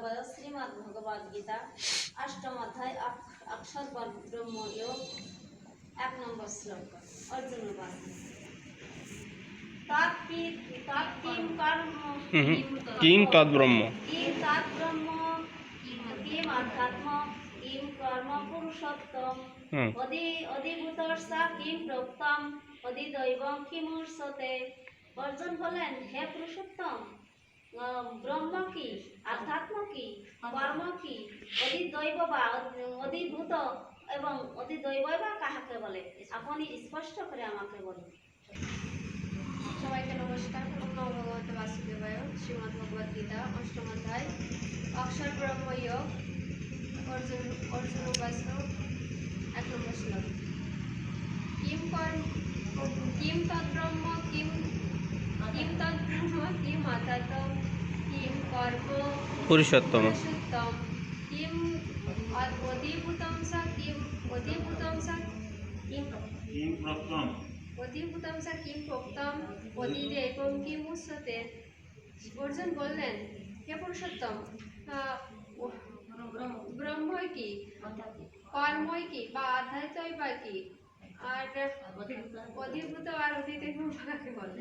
বলো শ্রীমদ্ ভগবদ গীতা অষ্টম অধ্যায় অক্ষর ব্রহ্ম যোগ 1 নম্বর শ্লোক অর্জুন বাণী কিং তদ্ব্রহ্ম কিম আধ্যাত্ম কিম কর্ম পুরুষোত্তম অধিভূতস্যা কিম প্রোক্তম অধিদৈবং কিমুচ্যতে। অর্জুন বলেন, হে পুরুষোত্তম, ব্রহ্ম কি, আধ্যাত্ম কি, কর্ম কি, অধিদৈব বা অধিভূত এবং অধিদৈব বা কাহাকে বলে, আপনি স্পষ্ট করে আমাকে বলুন। সবাইকে নমস্কার। ওম নমো ভগবতে বাসুদেবায়। শ্রীমদ্ ভগবদ গীতা অষ্টম অধ্যায় অক্ষর ব্রহ্ম যোগ অর্জুন উপাস্য 1 নম্বর শ্লোক। কিম তদ্ব্রহ্ম কিম আধ্যাত্ম কিম কর্ম পুরুষোত্তম কিম অধিভূতং সা কিম প্রোক্তম অধিদৈবং কিমুচ্যতে। অর্জুন বললেন, হে পুরুষোত্তম, ব্রহ্মই কি, কর্মই কি বা আধ্যাত্মই বা কি, আর অধিভূত আর অধিদৈব কাকে বলে।